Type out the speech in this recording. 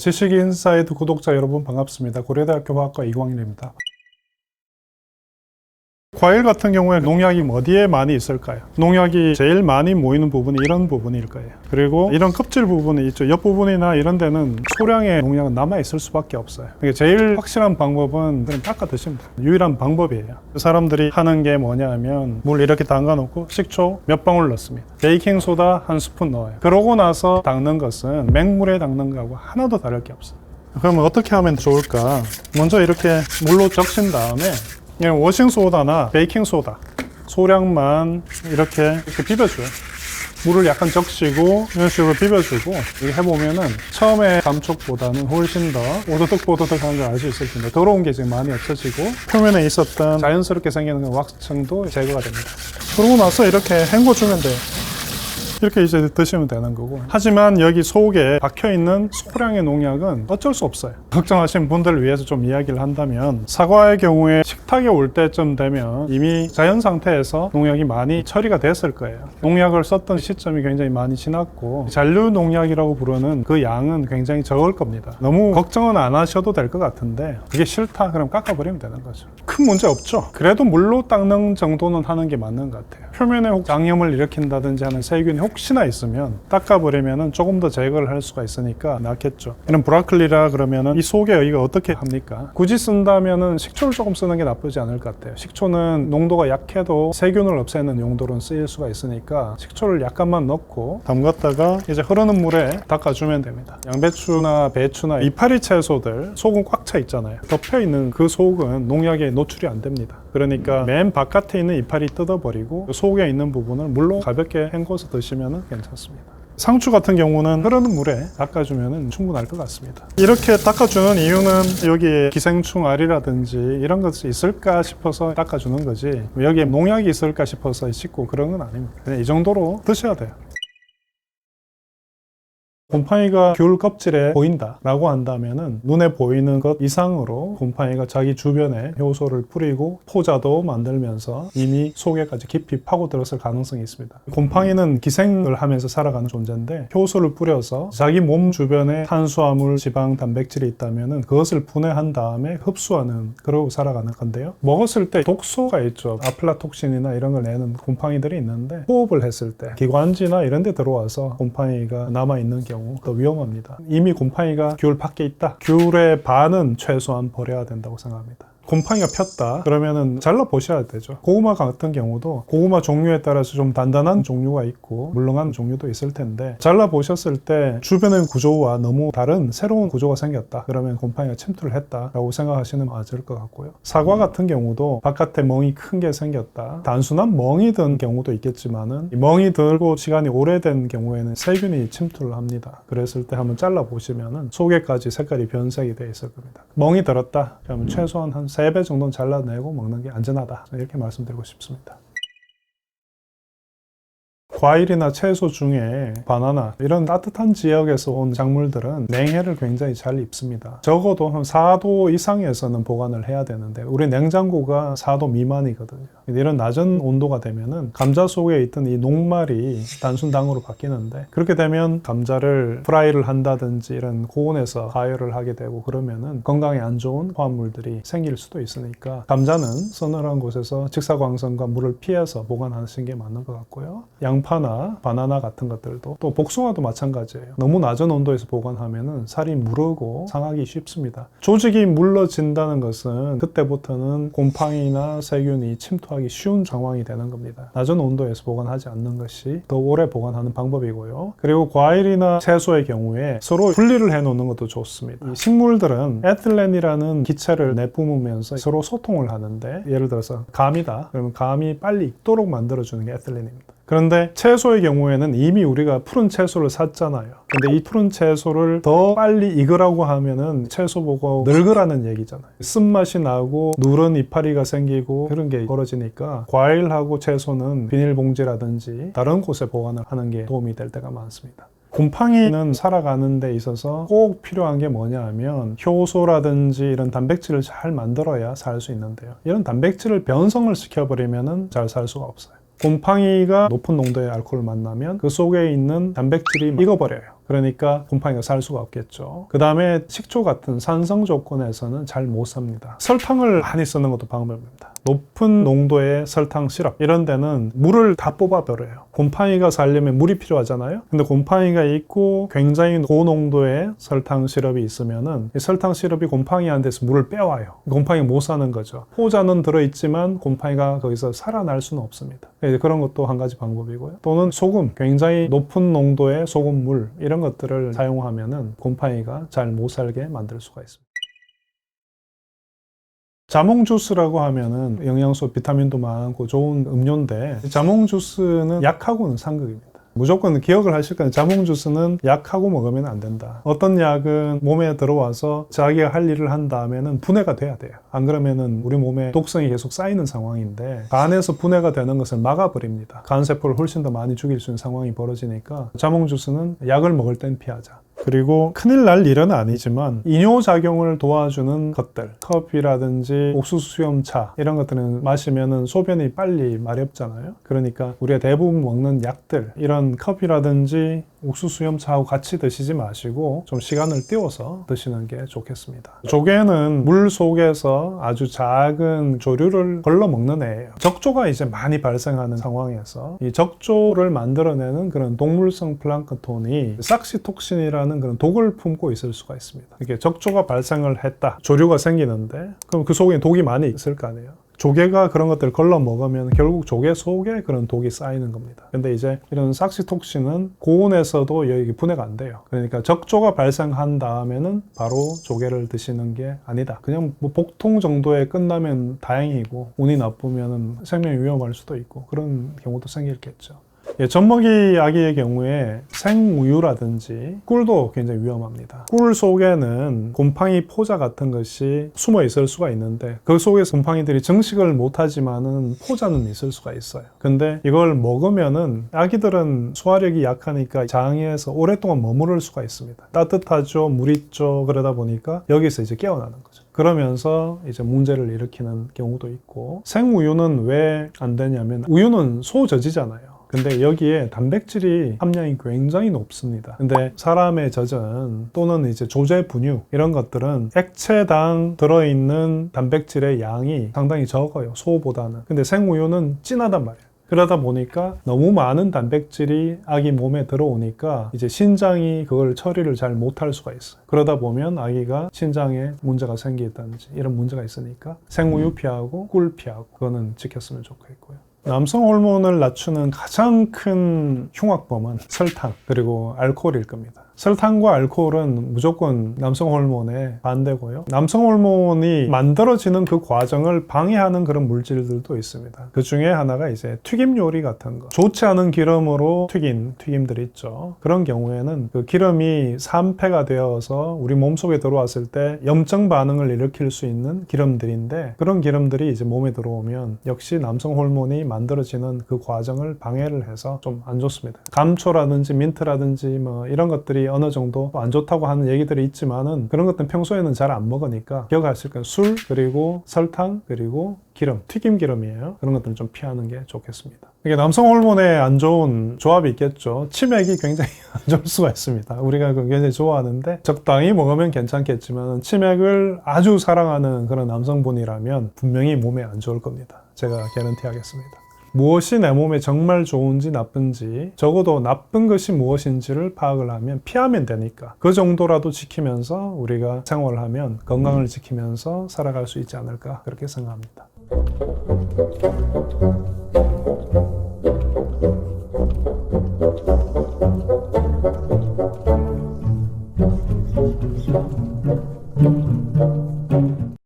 지식인사이드 구독자 여러분 반갑습니다. 고려대학교 화학과 이광일입니다. 과일 같은 경우에 농약이 어디에 많이 있을까요? 농약이 제일 많이 모이는 부분이 이런 부분일 거예요. 그리고 이런 껍질 부분이 있죠. 옆부분이나 이런 데는 소량의 농약은 남아있을 수밖에 없어요. 제일 확실한 방법은 그냥 닦아 드시면 돼요. 유일한 방법이에요. 사람들이 하는 게 뭐냐 하면 물 이렇게 담가 놓고 식초 몇 방울 넣습니다. 베이킹소다 한 스푼 넣어요. 그러고 나서 닦는 것은 맹물에 닦는 거하고 하나도 다를 게 없어요. 그러면 어떻게 하면 좋을까? 먼저 이렇게 물로 적신 다음에 그냥 워싱소다나 베이킹소다 소량만 이렇게 비벼줘요. 물을 약간 적시고 이런 식으로 비벼주고 이렇게 해보면은 처음에 감촉보다는 훨씬 더 오도독보도독한 걸 알 수 있을 텐데 더러운 게 지금 많이 없어지고 표면에 있었던 자연스럽게 생기는 왁스층도 제거가 됩니다. 그러고 나서 이렇게 헹궈주면 돼요. 이렇게 이제 드시면 되는 거고. 하지만 여기 속에 박혀있는 소량의 농약은 어쩔 수 없어요. 걱정하시는 분들을 위해서 좀 이야기를 한다면 사과의 경우에 식탁에 올 때쯤 되면 이미 자연 상태에서 농약이 많이 처리가 됐을 거예요. 농약을 썼던 시점이 굉장히 많이 지났고 잔류 농약이라고 부르는 그 양은 굉장히 적을 겁니다. 너무 걱정은 안 하셔도 될 것 같은데 그게 싫다? 그럼 깎아버리면 되는 거죠. 큰 문제 없죠. 그래도 물로 닦는 정도는 하는 게 맞는 것 같아요. 표면에 혹 장염을 일으킨다든지 하는 세균이 혹시나 있으면 닦아버리면 조금 더 제거를 할 수가 있으니까 낫겠죠. 이런 브로콜리라 그러면은 이 속에 이거 어떻게 합니까? 굳이 쓴다면은 식초를 조금 쓰는 게 나쁘지 않을 것 같아요. 식초는 농도가 약해도 세균을 없애는 용도로는 쓰일 수가 있으니까 식초를 약간만 넣고 담갔다가 이제 흐르는 물에 닦아주면 됩니다. 양배추나 배추나 이파리 채소들 속은 꽉 차 있잖아요. 덮여 있는 그 속은 농약에 노출이 안 됩니다. 그러니까 맨 바깥에 있는 이파리 뜯어버리고 속에 있는 부분을 물로 가볍게 헹궈서 드시면 괜찮습니다. 상추 같은 경우는 흐르는 물에 닦아주면 충분할 것 같습니다. 이렇게 닦아주는 이유는 여기에 기생충 알이라든지 이런 것이 있을까 싶어서 닦아주는 거지 여기에 농약이 있을까 싶어서 씻고 그런 건 아닙니다. 그냥 이 정도로 드셔야 돼요. 곰팡이가 귤 껍질에 보인다 라고 한다면은 눈에 보이는 것 이상으로 곰팡이가 자기 주변에 효소를 뿌리고 포자도 만들면서 이미 속에까지 깊이 파고들었을 가능성이 있습니다. 곰팡이는 기생을 하면서 살아가는 존재인데 효소를 뿌려서 자기 몸 주변에 탄수화물, 지방, 단백질이 있다면은 그것을 분해한 다음에 흡수하는 그러고 살아가는 건데요. 먹었을 때 독소가 있죠. 아플라톡신이나 이런 걸 내는 곰팡이들이 있는데 호흡을 했을 때 기관지나 이런 데 들어와서 곰팡이가 남아있는 경우 더 위험합니다. 이미 곰팡이가 귤 밖에 있다. 귤의 반은 최소한 버려야 된다고 생각합니다. 곰팡이가 폈다 그러면은 잘라 보셔야 되죠. 고구마 같은 경우도 고구마 종류에 따라서 좀 단단한 종류가 있고 물렁한 종류도 있을 텐데 잘라 보셨을 때 주변의 구조와 너무 다른 새로운 구조가 생겼다 그러면 곰팡이가 침투를 했다라고 생각하시는 맞을 것 같고요. 사과 같은 경우도 바깥에 멍이 큰 게 생겼다. 단순한 멍이 든 경우도 있겠지만은 멍이 들고 시간이 오래된 경우에는 세균이 침투를 합니다. 그랬을 때 한번 잘라 보시면은 속에까지 색깔이 변색이 되어 있을 겁니다. 멍이 들었다 그러면 최소한 한 3배 정도는 잘라내고 먹는 게 안전하다. 이렇게 말씀드리고 싶습니다. 과일이나 채소 중에 바나나 이런 따뜻한 지역에서 온 작물들은 냉해를 굉장히 잘 입습니다. 적어도 한 4도 이상에서는 보관을 해야 되는데 우리 냉장고가 4도 미만이거든요. 이런 낮은 온도가 되면은 감자 속에 있던 이 녹말이 단순당으로 바뀌는데 그렇게 되면 감자를 프라이를 한다든지 이런 고온에서 가열을 하게 되고 그러면은 건강에 안 좋은 화합물들이 생길 수도 있으니까 감자는 서늘한 곳에서 직사광선과 물을 피해서 보관하시는 게 맞는 것 같고요. 양파나 바나나 같은 것들도 또 복숭아도 마찬가지예요. 너무 낮은 온도에서 보관하면은 살이 무르고 상하기 쉽습니다. 조직이 물러진다는 것은 그때부터는 곰팡이나 세균이 침투하기 쉬운 상황이 되는 겁니다. 낮은 온도에서 보관하지 않는 것이 더 오래 보관하는 방법이고요. 그리고 과일이나 채소의 경우에 서로 분리를 해 놓는 것도 좋습니다. 이 식물들은 에틸렌이라는 기체를 내뿜으면서 서로 소통을 하는데 예를 들어서 감이다. 그러면 감이 빨리 익도록 만들어주는 게 에틸렌입니다. 그런데 채소의 경우에는 이미 우리가 푸른 채소를 샀잖아요. 근데 이 푸른 채소를 더 빨리 익으라고 하면은 채소 보고 늙으라는 얘기잖아요. 쓴맛이 나고 누런 이파리가 생기고 그런 게 벌어지니까 과일하고 채소는 비닐봉지라든지 다른 곳에 보관을 하는 게 도움이 될 때가 많습니다. 곰팡이는 살아가는 데 있어서 꼭 필요한 게 뭐냐 하면 효소라든지 이런 단백질을 잘 만들어야 살 수 있는데요. 이런 단백질을 변성을 시켜버리면 잘 살 수가 없어요. 곰팡이가 높은 농도의 알코올을 만나면 그 속에 있는 단백질이 익어버려요. 그러니까 곰팡이가 살 수가 없겠죠. 그 다음에 식초 같은 산성 조건에서는 잘 못 삽니다. 설탕을 많이 쓰는 것도 방법입니다. 높은 농도의 설탕 시럽 이런 데는 물을 다 뽑아버려요. 곰팡이가 살려면 물이 필요하잖아요. 근데 곰팡이가 있고 굉장히 고농도의 설탕 시럽이 있으면은 이 설탕 시럽이 곰팡이한테서 물을 빼와요. 곰팡이 못 사는 거죠. 포자는 들어있지만 곰팡이가 거기서 살아날 수는 없습니다. 그런 것도 한 가지 방법이고요. 또는 소금, 굉장히 높은 농도의 소금물 이런 것들을 사용하면은 곰팡이가 잘 못 살게 만들 수가 있습니다. 자몽 주스라고 하면은 영양소, 비타민도 많고 좋은 음료인데 자몽 주스는 약하고는 상극입니다. 무조건 기억을 하실 거예요. 자몽 주스는 약하고 먹으면 안 된다. 어떤 약은 몸에 들어와서 자기가 할 일을 한 다음에는 분해가 돼야 돼요. 안 그러면은 우리 몸에 독성이 계속 쌓이는 상황인데 간에서 분해가 되는 것을 막아버립니다. 간세포를 훨씬 더 많이 죽일 수 있는 상황이 벌어지니까 자몽 주스는 약을 먹을 땐 피하자. 그리고 큰일 날 일은 아니지만 이뇨작용을 도와주는 것들, 커피라든지 옥수수 수염차 이런 것들은 마시면은 소변이 빨리 마렵잖아요. 그러니까 우리가 대부분 먹는 약들, 이런 커피라든지 옥수수 수염차하고 같이 드시지 마시고 좀 시간을 띄워서 드시는 게 좋겠습니다. 조개는 물 속에서 아주 작은 조류를 걸러 먹는 애예요. 적조가 이제 많이 발생하는 상황에서 이 적조를 만들어내는 그런 동물성 플랑크톤이 삭시톡신이라는 그런 독을 품고 있을 수가 있습니다. 이렇게 적조가 발생을 했다, 조류가 생기는데 그럼 그 속에 독이 많이 있을 거 아니에요. 조개가 그런 것들을 걸러 먹으면 결국 조개 속에 그런 독이 쌓이는 겁니다. 근데 이제 이런 삭시톡신은 고온에서도 여기 분해가 안 돼요. 그러니까 적조가 발생한 다음에는 바로 조개를 드시는 게 아니다. 그냥 뭐 복통 정도에 끝나면 다행이고 운이 나쁘면 생명이 위험할 수도 있고 그런 경우도 생기겠죠. 젖먹이 아기의 경우에 생우유라든지 꿀도 굉장히 위험합니다. 꿀 속에는 곰팡이 포자 같은 것이 숨어 있을 수가 있는데 그 속에서 곰팡이들이 증식을 못하지만은 포자는 있을 수가 있어요. 근데 이걸 먹으면은 아기들은 소화력이 약하니까 장에서 오랫동안 머무를 수가 있습니다. 따뜻하죠, 물 있죠. 그러다 보니까 여기서 이제 깨어나는 거죠. 그러면서 이제 문제를 일으키는 경우도 있고, 생우유는 왜 안 되냐면 우유는 소저지잖아요. 근데 여기에 단백질이 함량이 굉장히 높습니다. 근데 사람의 젖은 또는 이제 조제 분유 이런 것들은 액체당 들어있는 단백질의 양이 상당히 적어요. 소보다는. 근데 생우유는 진하단 말이에요. 그러다 보니까 너무 많은 단백질이 아기 몸에 들어오니까 이제 신장이 그걸 처리를 잘 못할 수가 있어요. 그러다 보면 아기가 신장에 문제가 생기다든지 이런 문제가 있으니까 생우유 피하고 꿀 피하고 그거는 지켰으면 좋겠고요. 남성 호르몬을 낮추는 가장 큰 흉악범은 설탕 그리고 알코올일 겁니다. 설탕과 알코올은 무조건 남성 호르몬에 반대고요. 남성 호르몬이 만들어지는 그 과정을 방해하는 그런 물질들도 있습니다. 그 중에 하나가 이제 튀김 요리 같은 거. 좋지 않은 기름으로 튀긴 튀김들 있죠. 그런 경우에는 그 기름이 산패가 되어서 우리 몸속에 들어왔을 때 염증 반응을 일으킬 수 있는 기름들인데 그런 기름들이 이제 몸에 들어오면 역시 남성 호르몬이 만들어지는 그 과정을 방해를 해서 좀 안 좋습니다. 감초라든지 민트라든지 뭐 이런 것들이 어느 정도 안 좋다고 하는 얘기들이 있지만은 그런 것들은 평소에는 잘 안 먹으니까 기억하실 거예요. 술 그리고 설탕 그리고 기름, 튀김 기름이에요. 그런 것들은 좀 피하는 게 좋겠습니다. 이게 남성 호르몬에 안 좋은 조합이 있겠죠. 치맥이 굉장히 안 좋을 수가 있습니다. 우리가 굉장히 좋아하는데 적당히 먹으면 괜찮겠지만 치맥을 아주 사랑하는 그런 남성분이라면 분명히 몸에 안 좋을 겁니다. 제가 개런티 하겠습니다. 무엇이 내 몸에 정말 좋은지 나쁜지 적어도 나쁜 것이 무엇인지를 파악을 하면 피하면 되니까 그 정도라도 지키면서 우리가 생활을 하면 건강을 지키면서 살아갈 수 있지 않을까 그렇게 생각합니다.